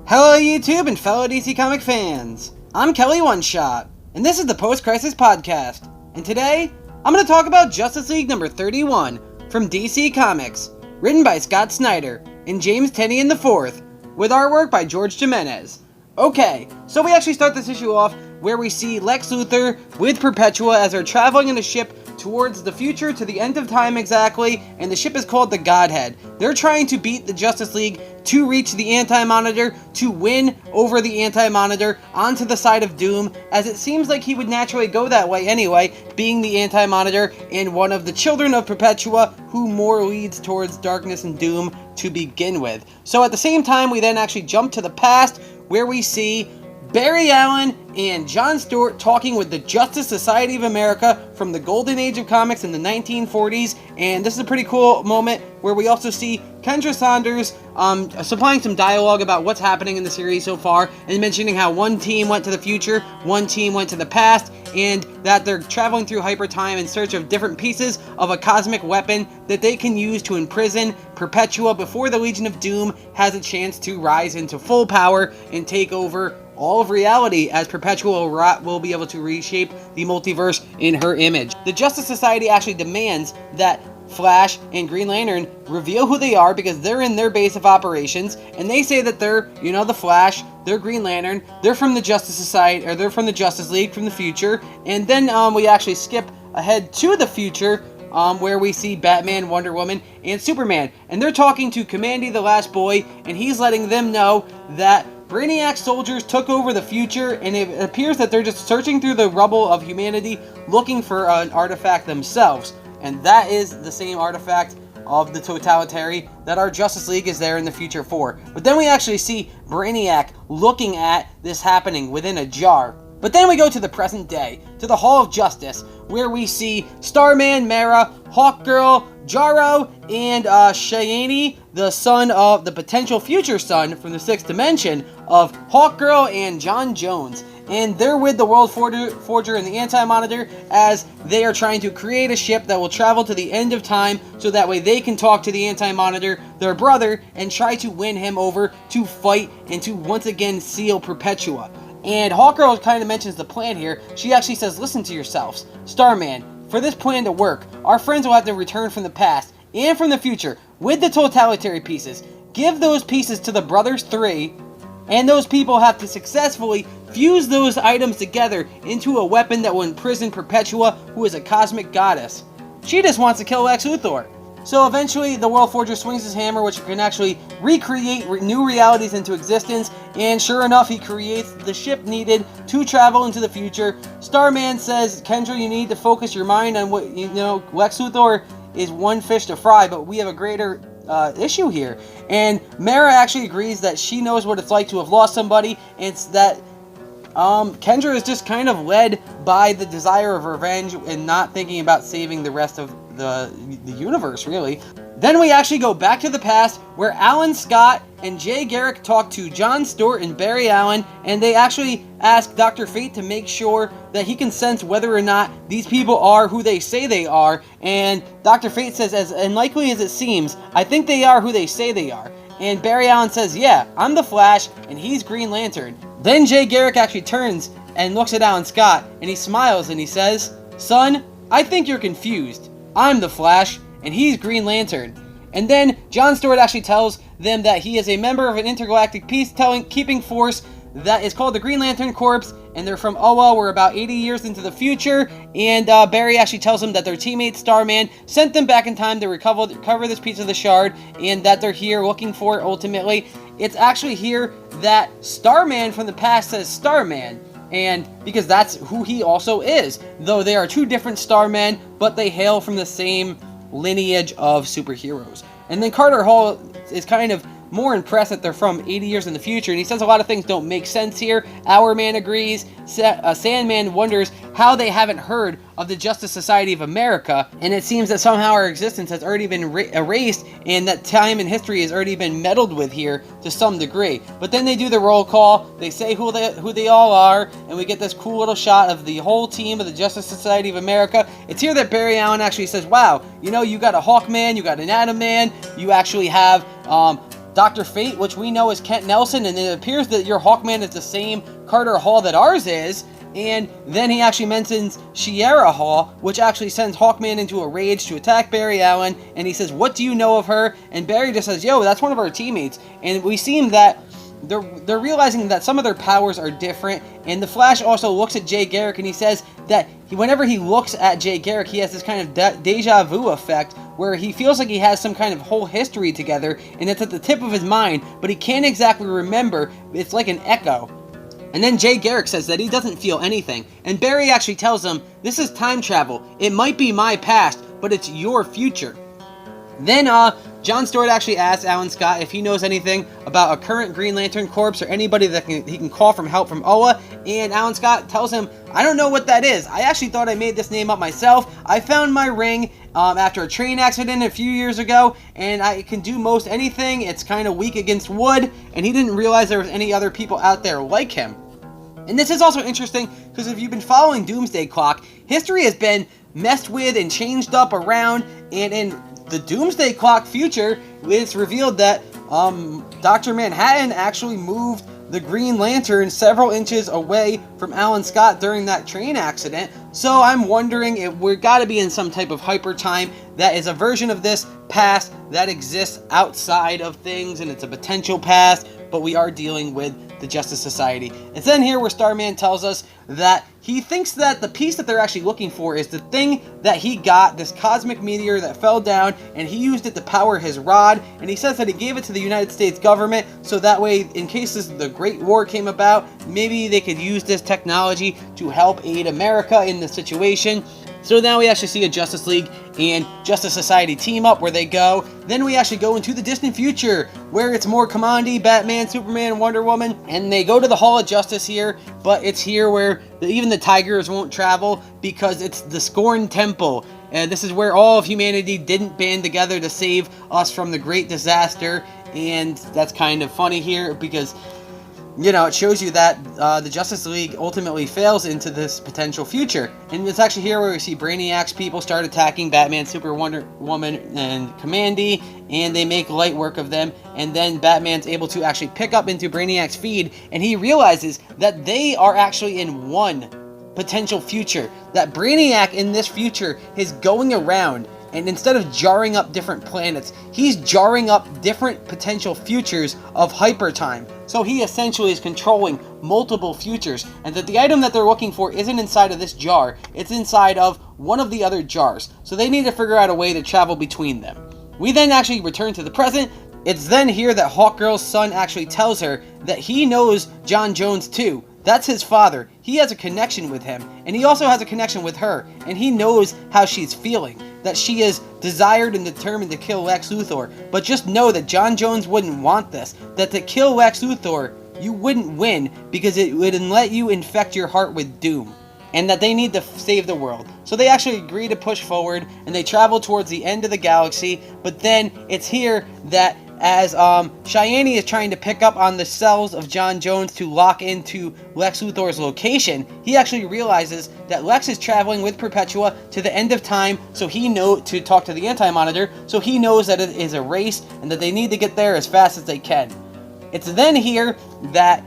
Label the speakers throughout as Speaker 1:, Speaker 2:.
Speaker 1: Hello YouTube and fellow DC Comic fans! I'm Kelly One Shot, and this is the Post-Crisis Podcast. And today, I'm going to talk about Justice League number 31 from DC Comics, written by Scott Snyder and James Tynion IV, with artwork by George Jimenez. Okay, so we actually start this issue off where we see Lex Luthor with Perpetua as they're traveling in a ship towards the future, to the end of time exactly, and the ship is called the Godhead. They're trying to beat the Justice League to reach the Anti-Monitor, to win over the Anti-Monitor onto the side of Doom, as it seems like he would naturally go that way anyway, being the Anti-Monitor and one of the children of Perpetua, who more leads towards darkness and doom to begin with. So at the same time, we then actually jump to the past, where we see Barry Allen and John Stewart talking with the Justice Society of America from the Golden Age of Comics in the 1940s, and this is a pretty cool moment where we also see Kendra Saunders supplying some dialogue about what's happening in the series so far, and mentioning how one team went to the future, one team went to the past, and that they're traveling through hyper time in search of different pieces of a cosmic weapon that they can use to imprison Perpetua before the Legion of Doom has a chance to rise into full power and take over all of reality, as Perpetua will be able to reshape the multiverse in her image. The Justice Society actually demands that Flash and Green Lantern reveal who they are, because they're in their base of operations, and they say that they're, the Flash, they're Green Lantern, they're from the Justice Society, or they're from the Justice League from the future. And then we actually skip ahead to the future, where we see Batman, Wonder Woman, and Superman, and they're talking to Kamandi the Last Boy, and he's letting them know that Brainiac soldiers took over the future, and it appears that they're just searching through the rubble of humanity looking for an artifact themselves. And that is the same artifact of the Totalitarian that our Justice League is there in the future for. But then we actually see Brainiac looking at this happening within a jar. But then we go to the present day, to the Hall of Justice, where we see Starman, Mara, Hawkgirl, Jarro, and Cheyenne, the son of the potential future son from the 6th dimension of Hawkgirl and John Jones. And they're with the World Forger and the Anti-Monitor, as they are trying to create a ship that will travel to the end of time, so that way they can talk to the Anti-Monitor, their brother, and try to win him over to fight and to once again seal Perpetua. And Hawkgirl kind of mentions the plan here. She actually says, listen to yourselves. Starman, for this plan to work, our friends will have to return from the past and from the future with the Totalitarian pieces. Give those pieces to the Brothers 3, and those people have to successfully fuse those items together into a weapon that will imprison Perpetua, who is a cosmic goddess. She just wants to kill Lex Luthor. So eventually, the World Forger swings his hammer, which can actually recreate new realities into existence, and sure enough, he creates the ship needed to travel into the future. Starman says, Kendra, you need to focus your mind on what, Lex Luthor is one fish to fry, but we have a greater issue here. And Mara actually agrees that she knows what it's like to have lost somebody. It's that Kendra is just kind of led by the desire of revenge and not thinking about saving the rest of the universe, really. Then we actually go back to the past, where Alan Scott and Jay Garrick talk to John Stewart and Barry Allen, and they actually ask Dr. Fate to make sure that he can sense whether or not these people are who they say they are. And Dr. Fate says, as unlikely as it seems, I think they are who they say they are. And Barry Allen says, yeah, I'm the Flash, and he's Green Lantern. Then Jay Garrick actually turns and looks at Alan Scott, and he smiles and he says, son, I think you're confused. I'm the Flash, and he's Green Lantern. And then John Stewart actually tells them that he is a member of an intergalactic peacekeeping force that is called the Green Lantern Corps, and they're from Oa. We're about 80 years into the future, and Barry actually tells them that their teammate Starman sent them back in time to recover this piece of the shard, and that they're here looking for it ultimately. It's actually here that Starman from the past says Starman, and because that's who he also is, though they are two different Starmen, but they hail from the same lineage of superheroes. And then Carter Hall is kind of more impressed that they're from 80 years in the future, and he says a lot of things don't make sense here. Hourman agrees. Sandman wonders how they haven't heard of the Justice Society of America, and it seems that somehow our existence has already been erased, and that time and history has already been meddled with here to some degree. But then they do the roll call, they say who they all are, and we get this cool little shot of the whole team of the Justice Society of America. It's here that Barry Allen actually says, wow, you got a Hawkman, you got an Atom Man, you actually have Dr. Fate, which we know is Kent Nelson, and it appears that your Hawkman is the same Carter Hall that ours is. And then he actually mentions Shiera Hall, which actually sends Hawkman into a rage to attack Barry Allen. And he says, "What do you know of her?" And Barry just says, "Yo, that's one of our teammates." And we seem that they're realizing that some of their powers are different. And the Flash also looks at Jay Garrick, and he says that whenever he looks at Jay Garrick, he has this kind of deja vu effect where he feels like he has some kind of whole history together, and it's at the tip of his mind, but he can't exactly remember. It's like an echo. And then Jay Garrick says that he doesn't feel anything. And Barry actually tells him, "This is time travel. It might be my past, but it's your future." Then John Stewart actually asks Alan Scott if he knows anything about a current Green Lantern Corps or anybody that he can call for help from Oa. And Alan Scott tells him, "I don't know what that is. I actually thought I made this name up myself. I found my ring after a train accident a few years ago, and I can do most anything. It's kind of weak against wood." And he didn't realize there was any other people out there like him. And this is also interesting because if you've been following Doomsday Clock, history has been messed with and changed up around, and in the Doomsday Clock future, it's revealed that Dr. Manhattan actually moved the Green Lantern several inches away from Alan Scott during that train accident. So I'm wondering if we're got to be in some type of hyper time that is a version of this past that exists outside of things, and it's a potential past, but we are dealing with the Justice Society. It's then here where Starman tells us that he thinks that the piece that they're actually looking for is the thing that he got, this cosmic meteor that fell down, and he used it to power his rod, and he says that he gave it to the United States government so that way, in case the Great War came about, maybe they could use this technology to help aid America in the situation. So now we actually see a Justice League and Justice Society team up where they go. Then we actually go into the distant future where it's more Kamandi, Batman, Superman, Wonder Woman, and they go to the Hall of Justice here, but it's here where even the Tigers won't travel because it's the Scorn Temple. And this is where all of humanity didn't band together to save us from the great disaster, and that's kind of funny here because it shows you that the Justice League ultimately fails into this potential future. And it's actually here where we see Brainiac's people start attacking Batman, Super Wonder Woman, and Kamandi, and they make light work of them. And then Batman's able to actually pick up into Brainiac's feed, and he realizes that they are actually in one potential future. That Brainiac in this future is going around, and instead of jarring up different planets, he's jarring up different potential futures of hyper time. So he essentially is controlling multiple futures, and that the item that they're looking for isn't inside of this jar, it's inside of one of the other jars. So they need to figure out a way to travel between them. We then actually return to the present. It's then here that Hawkgirl's son actually tells her that he knows John Jones too. That's his father. He has a connection with him, and he also has a connection with her, and he knows how she's feeling, that she is desired and determined to kill Lex Luthor. But just know that John Jones wouldn't want this, that to kill Lex Luthor, you wouldn't win because it wouldn't let you infect your heart with doom, and that they need to save the world. So they actually agree to push forward, and they travel towards the end of the galaxy. But then it's here that as Cheyenne is trying to pick up on the cells of John Jones to lock into Lex Luthor's location, he actually realizes that Lex is traveling with Perpetua to the end of time, so he knows to talk to the Anti-Monitor, so he knows that it is a race and that they need to get there as fast as they can. It's then here that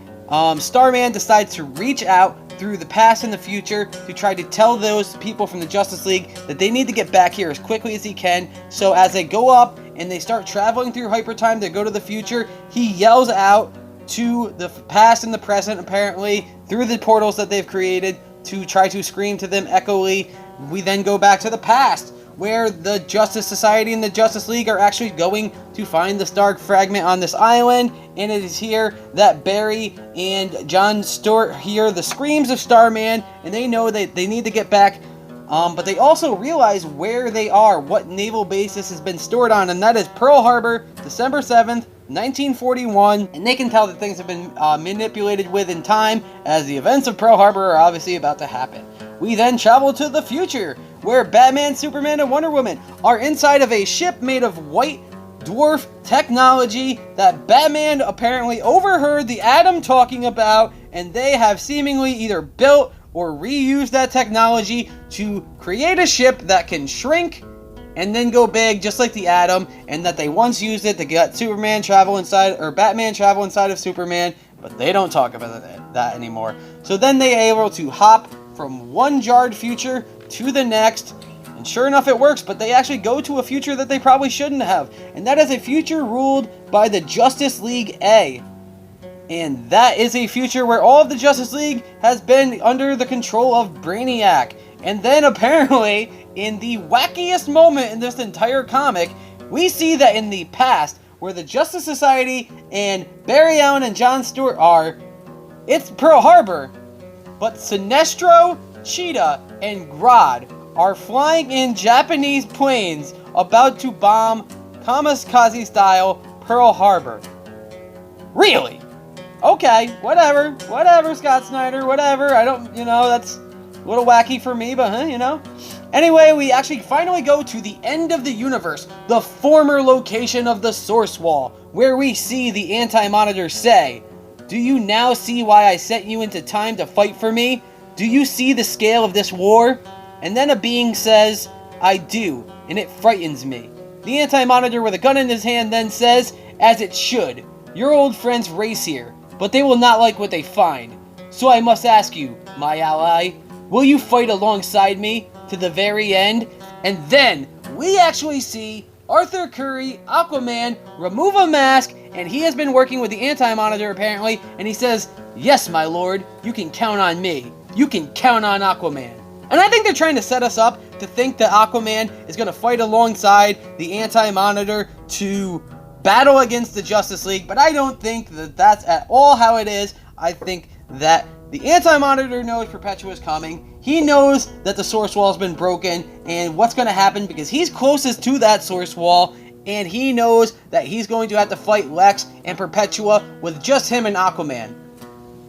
Speaker 1: Starman decides to reach out through the past and the future to try to tell those people from the Justice League that they need to get back here as quickly as he can. So as they go up and they start traveling through hyper time to go to the future, he yells out to the past and the present, apparently, through the portals that they've created to try to scream to them echoey. We then go back to the past, where the Justice Society and the Justice League are actually going to find the Stark fragment on this island, and it is here that Barry and John Stewart hear the screams of Starman, and they know that they need to get back, but they also realize where they are, what naval base this has been stored on, and that is Pearl Harbor, December 7th, 1941, and they can tell that things have been manipulated within time, as the events of Pearl Harbor are obviously about to happen. We then travel to the future, where Batman, Superman, and Wonder Woman are inside of a ship made of white dwarf technology that Batman apparently overheard the Atom talking about, and they have seemingly either built or reused that technology to create a ship that can shrink and then go big, just like the Atom, and that they once used it to get Batman travel inside of Superman, but they don't talk about that anymore. So then they are able to hop from one jarred future to the next, and sure enough it works, but they actually go to a future that they probably shouldn't have, and that is a future ruled by the Justice League A. And that is a future where all of the Justice League has been under the control of Brainiac. And then apparently, in the wackiest moment in this entire comic, we see that in the past, where the Justice Society and Barry Allen and John Stewart are, it's Pearl Harbor. But Sinestro, Cheetah, and Grodd are flying in Japanese planes about to bomb kamikaze style Pearl Harbor. Really? Okay, whatever, Scott Snyder, whatever. I don't, that's a little wacky for me, but Anyway, we actually finally go to the end of the universe, the former location of the Source Wall, where we see the Anti-Monitor say, "Do you now see why I sent you into time to fight for me? Do you see the scale of this war?" And then a being says, "I do, and it frightens me." The Anti-Monitor with a gun in his hand then says, "As it should. Your old friends race here, but they will not like what they find. So I must ask you, my ally, will you fight alongside me to the very end?" And then we actually see Arthur Curry, Aquaman, remove a mask, and he has been working with the Anti-Monitor apparently, and he says, "Yes, my lord, you can count on me. You can count on Aquaman." And I think they're trying to set us up to think that Aquaman is going to fight alongside the Anti-Monitor to battle against the Justice League, but I don't think that that's at all how it is. I think that the Anti-Monitor knows Perpetua is coming. He knows that the Source Wall has been broken and what's going to happen because he's closest to that Source Wall, and he knows that he's going to have to fight Lex and Perpetua with just him and Aquaman.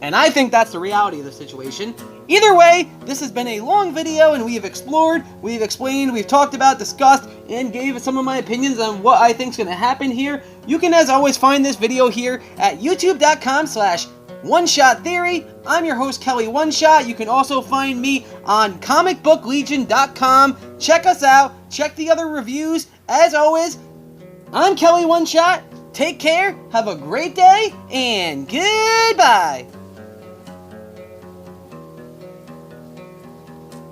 Speaker 1: And I think that's the reality of the situation. Either way, this has been a long video, and we have explored, we've explained, we've talked about, discussed, and gave some of my opinions on what I think is going to happen here. You can, as always, find this video here at youtube.com/OneShotTheory. I'm your host, Kelly One Shot. You can also find me on comicbooklegion.com. Check us out. Check the other reviews. As always, I'm Kelly One Shot. Take care, have a great day, and goodbye!